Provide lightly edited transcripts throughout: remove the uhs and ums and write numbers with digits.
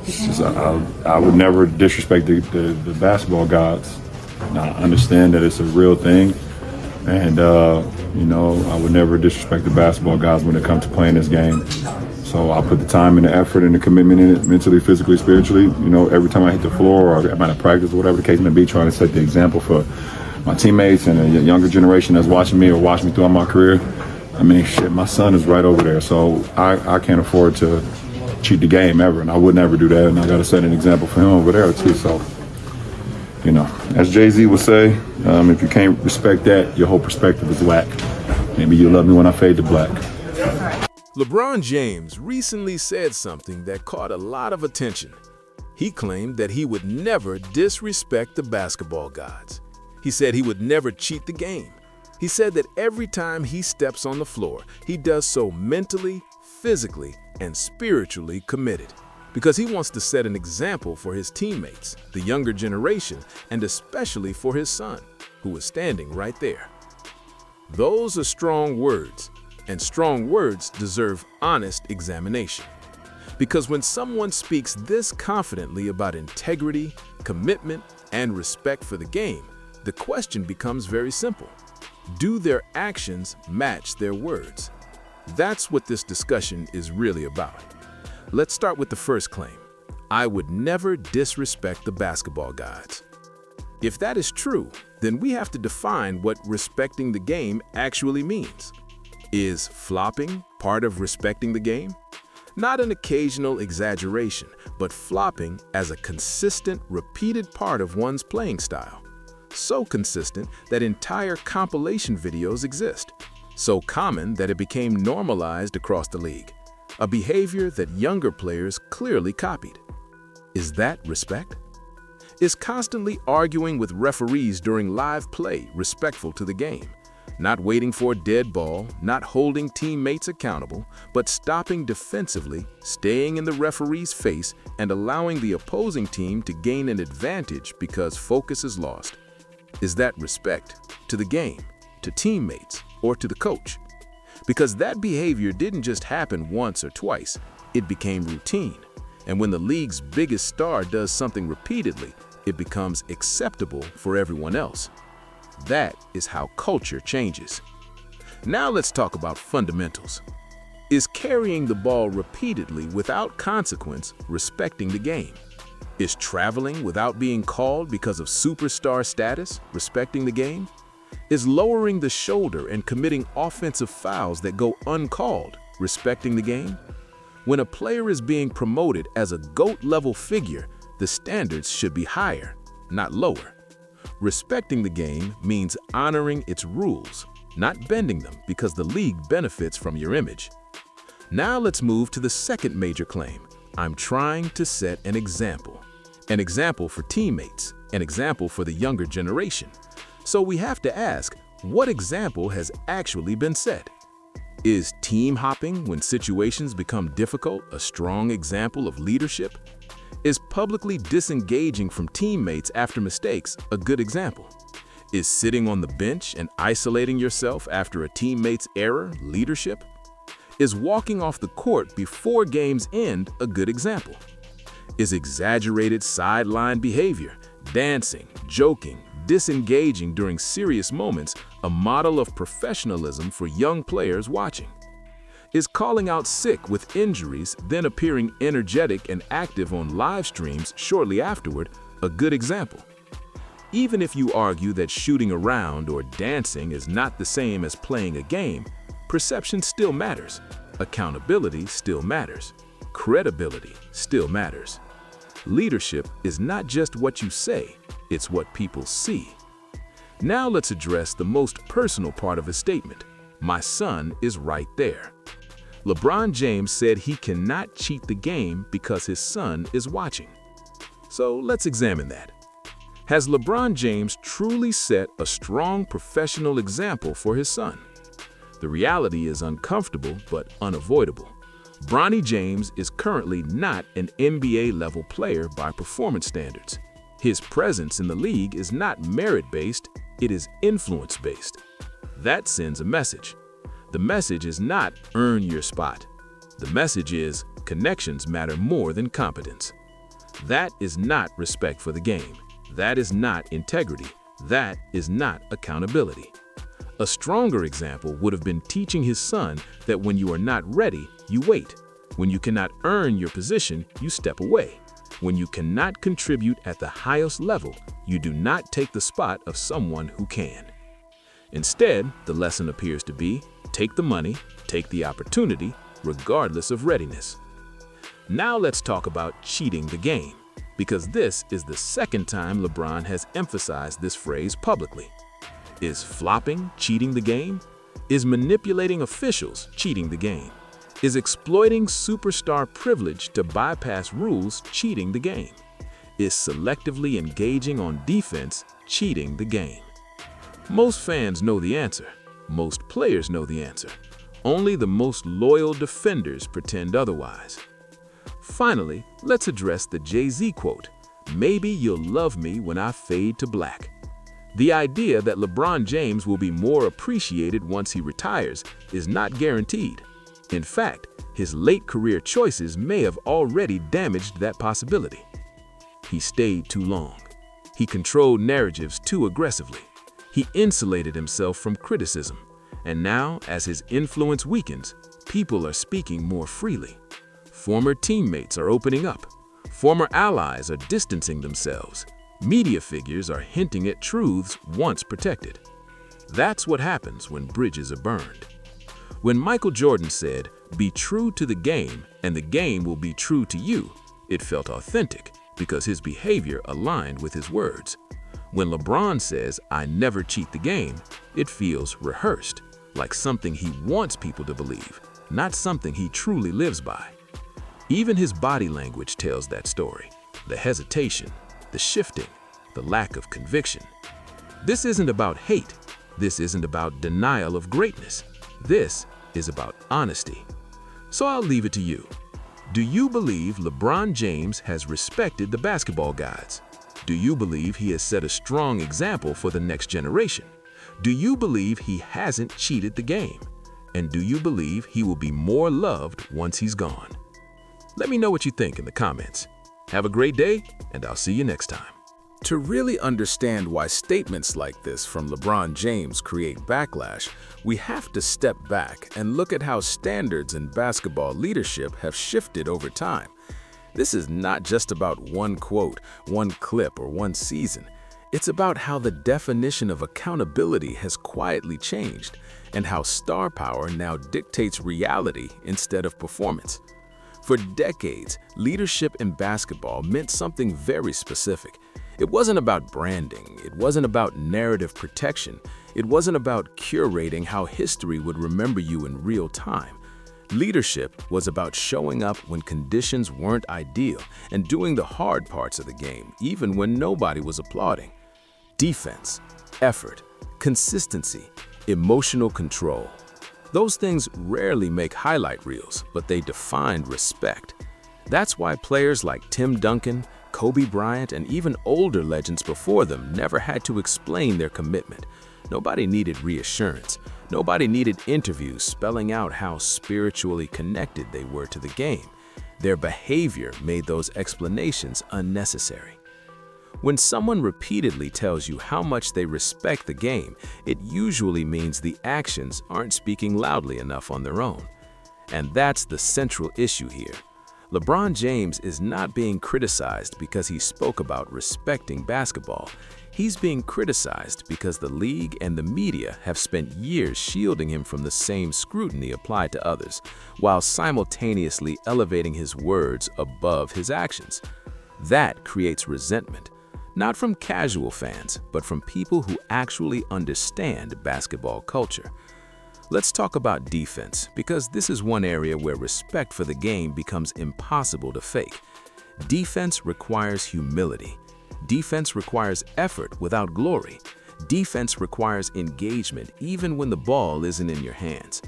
I would never disrespect the basketball gods. And I understand that it's a real thing, and I would never disrespect the basketball gods when it comes to playing this game. So I'll put the time and the effort and the commitment in it, mentally, physically, spiritually. Every time I hit the floor or I'm at practice or whatever the case may be, trying to set the example for my teammates and a younger generation that's watching me or watching me throughout my career. I mean, shit, my son is right over there, so I can't afford to cheat the game ever, and I would never do that, and I got to set an example for him over there too. So, as Jay-Z would say, if you can't respect that, your whole perspective is whack. Maybe you'll love me when I fade to black. LeBron James recently said something that caught a lot of attention. He claimed that he would never disrespect the basketball gods. He said he would never cheat the game. He said that every time he steps on the floor, he does so mentally, physically, and spiritually committed, because he wants to set an example for his teammates, the younger generation, and especially for his son, who is standing right there. Those are strong words, and strong words deserve honest examination. Because when someone speaks this confidently about integrity, commitment, and respect for the game, the question becomes very simple. Do their actions match their words? That's what this discussion is really about. Let's start with the first claim. I would never disrespect the basketball gods. If that is true, then we have to define what respecting the game actually means. Is flopping part of respecting the game? Not an occasional exaggeration, but flopping as a consistent, repeated part of one's playing style. So consistent that entire compilation videos exist. So common that it became normalized across the league. A behavior that younger players clearly copied. Is that respect? Is constantly arguing with referees during live play respectful to the game? Not waiting for a dead ball, not holding teammates accountable, but stopping defensively, staying in the referee's face, and allowing the opposing team to gain an advantage because focus is lost. Is that respect to the game, to teammates, or to the coach? Because that behavior didn't just happen once or twice, it became routine. And when the league's biggest star does something repeatedly, it becomes acceptable for everyone else. That is how culture changes. Now let's talk about fundamentals. Is carrying the ball repeatedly without consequence respecting the game? Is traveling without being called because of superstar status respecting the game? Is lowering the shoulder and committing offensive fouls that go uncalled respecting the game? When a player is being promoted as a GOAT-level figure, the standards should be higher, not lower. Respecting the game means honoring its rules, not bending them because the league benefits from your image. Now let's move to the second major claim. I'm trying to set an example. An example for teammates, an example for the younger generation. So we have to ask, what example has actually been set? Is team hopping when situations become difficult a strong example of leadership? Is publicly disengaging from teammates after mistakes a good example? Is sitting on the bench and isolating yourself after a teammate's error leadership? Is walking off the court before games end a good example? Is exaggerated sideline behavior, dancing, joking, disengaging during serious moments a model of professionalism for young players watching? Is calling out sick with injuries, then appearing energetic and active on live streams shortly afterward a good example? Even if you argue that shooting around or dancing is not the same as playing a game, perception still matters, accountability still matters, credibility still matters. Leadership is not just what you say, it's what people see. Now let's address the most personal part of his statement. My son is right there. LeBron James said he cannot cheat the game because his son is watching. So let's examine that. Has LeBron James truly set a strong professional example for his son? The reality is uncomfortable but unavoidable. Bronny James is currently not an NBA-level player by performance standards. His presence in the league is not merit-based, it is influence-based. That sends a message. The message is not earn your spot. The message is connections matter more than competence. That is not respect for the game. That is not integrity. That is not accountability. A stronger example would have been teaching his son that when you are not ready, you wait. When you cannot earn your position, you step away. When you cannot contribute at the highest level, you do not take the spot of someone who can. Instead, the lesson appears to be, take the money, take the opportunity, regardless of readiness. Now let's talk about cheating the game, because this is the second time LeBron has emphasized this phrase publicly. Is flopping cheating the game? Is manipulating officials cheating the game? Is exploiting superstar privilege to bypass rules cheating the game? Is selectively engaging on defense cheating the game? Most fans know the answer. Most players know the answer. Only the most loyal defenders pretend otherwise. Finally, let's address the Jay-Z quote, "Maybe you'll love me when I fade to black." The idea that LeBron James will be more appreciated once he retires is not guaranteed. In fact, his late career choices may have already damaged that possibility. He stayed too long. He controlled narratives too aggressively. He insulated himself from criticism. And now, as his influence weakens, people are speaking more freely. Former teammates are opening up. Former allies are distancing themselves. Media figures are hinting at truths once protected. That's what happens when bridges are burned. When Michael Jordan said, "Be true to the game, and the game will be true to you," it felt authentic because his behavior aligned with his words. When LeBron says, "I never cheat the game," it feels rehearsed, like something he wants people to believe, not something he truly lives by. Even his body language tells that story. The hesitation, the shifting, the lack of conviction. This isn't about hate. This isn't about denial of greatness. This is about honesty. So I'll leave it to you. Do you believe LeBron James has respected the basketball gods? Do you believe he has set a strong example for the next generation? Do you believe he hasn't cheated the game? And do you believe he will be more loved once he's gone? Let me know what you think in the comments. Have a great day, and I'll see you next time. To really understand why statements like this from LeBron James create backlash, we have to step back and look at how standards in basketball leadership have shifted over time. This is not just about one quote, one clip, or one season. It's about how the definition of accountability has quietly changed and how star power now dictates reality instead of performance. For decades, leadership in basketball meant something very specific. It wasn't about branding. It wasn't about narrative protection. It wasn't about curating how history would remember you in real time. Leadership was about showing up when conditions weren't ideal and doing the hard parts of the game, even when nobody was applauding. Defense, effort, consistency, emotional control. Those things rarely make highlight reels, but they defined respect. That's why players like Tim Duncan, Kobe Bryant, and even older legends before them never had to explain their commitment. Nobody needed reassurance. Nobody needed interviews spelling out how spiritually connected they were to the game. Their behavior made those explanations unnecessary. When someone repeatedly tells you how much they respect the game, it usually means the actions aren't speaking loudly enough on their own. And that's the central issue here. LeBron James is not being criticized because he spoke about respecting basketball. He's being criticized because the league and the media have spent years shielding him from the same scrutiny applied to others, while simultaneously elevating his words above his actions. That creates resentment, not from casual fans, but from people who actually understand basketball culture. Let's talk about defense, because this is one area where respect for the game becomes impossible to fake. Defense requires humility. Defense requires effort without glory. Defense requires engagement even when the ball isn't in your hands.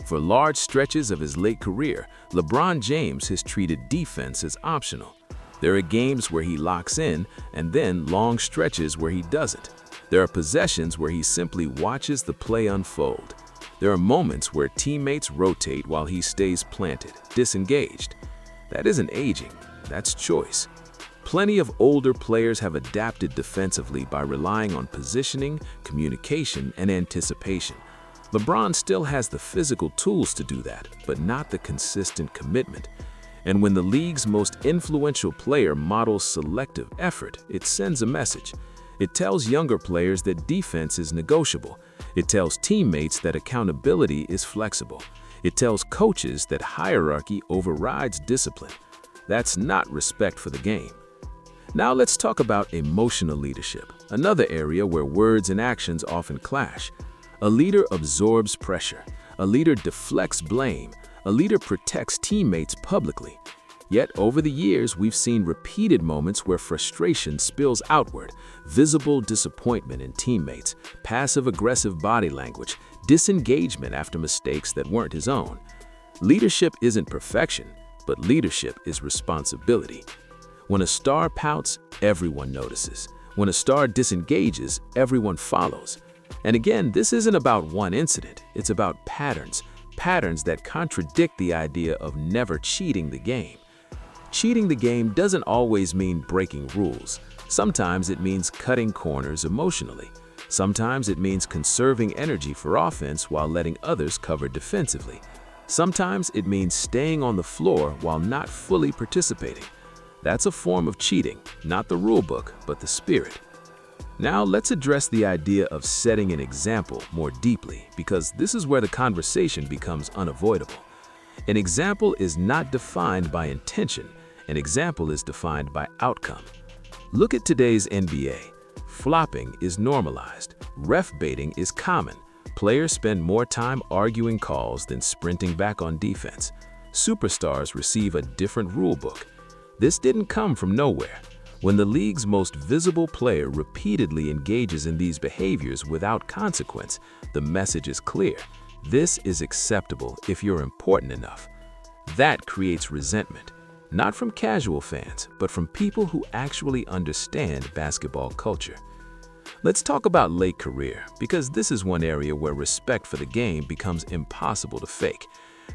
For large stretches of his late career, LeBron James has treated defense as optional. There are games where he locks in, and then long stretches where he doesn't. There are possessions where he simply watches the play unfold. There are moments where teammates rotate while he stays planted, disengaged. That isn't aging, that's choice. Plenty of older players have adapted defensively by relying on positioning, communication, and anticipation. LeBron still has the physical tools to do that, but not the consistent commitment. And when the league's most influential player models selective effort, it sends a message. It tells younger players that defense is negotiable. It tells teammates that accountability is flexible. It tells coaches that hierarchy overrides discipline. That's not respect for the game. Now let's talk about emotional leadership, another area where words and actions often clash. A leader absorbs pressure. A leader deflects blame. A leader protects teammates publicly. Yet over the years, we've seen repeated moments where frustration spills outward, visible disappointment in teammates, passive-aggressive body language, disengagement after mistakes that weren't his own. Leadership isn't perfection, but leadership is responsibility. When a star pouts, everyone notices. When a star disengages, everyone follows. And again, this isn't about one incident, it's about patterns that contradict the idea of never cheating the game. Cheating the game doesn't always mean breaking rules. Sometimes it means cutting corners emotionally. Sometimes it means conserving energy for offense while letting others cover defensively. Sometimes it means staying on the floor while not fully participating. That's a form of cheating, not the rule book, but the spirit. Now let's address the idea of setting an example more deeply, because this is where the conversation becomes unavoidable. An example is not defined by intention. An example is defined by outcome. Look at today's NBA. Flopping is normalized. Ref baiting is common. Players spend more time arguing calls than sprinting back on defense. Superstars receive a different rule book. This didn't come from nowhere. When the league's most visible player repeatedly engages in these behaviors without consequence, the message is clear. This is acceptable if you're important enough. That creates resentment, not from casual fans, but from people who actually understand basketball culture. Let's talk about late career, because this is one area where respect for the game becomes impossible to fake.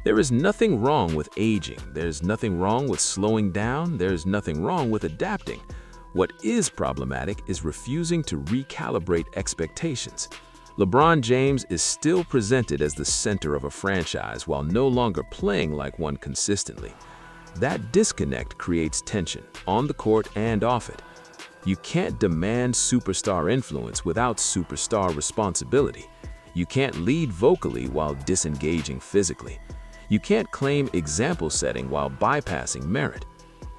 There is nothing wrong with aging. There's nothing wrong with slowing down. There's nothing wrong with adapting. What is problematic is refusing to recalibrate expectations. LeBron James is still presented as the center of a franchise while no longer playing like one consistently. That disconnect creates tension, on the court and off it. You can't demand superstar influence without superstar responsibility. You can't lead vocally while disengaging physically. You can't claim example setting while bypassing merit.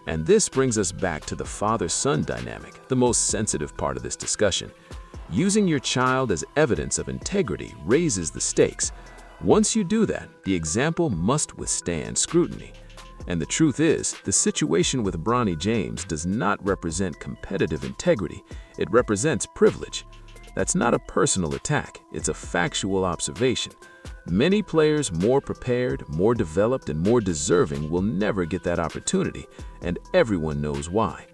And this brings us back to the father-son dynamic, the most sensitive part of this discussion. Using your child as evidence of integrity raises the stakes. Once you do that, the example must withstand scrutiny. And the truth is, the situation with Bronny James does not represent competitive integrity, it represents privilege. That's not a personal attack, it's a factual observation. Many players more prepared, more developed, and more deserving will never get that opportunity, and everyone knows why.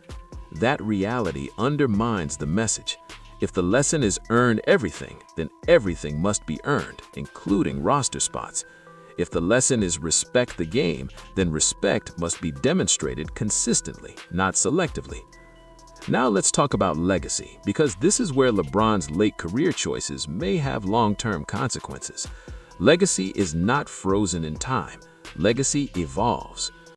That reality undermines the message. If the lesson is earn everything, then everything must be earned, including roster spots. If the lesson is respect the game, then respect must be demonstrated consistently, not selectively. Now let's talk about legacy, because this is where LeBron's late career choices may have long-term consequences. Legacy is not frozen in time. Legacy evolves.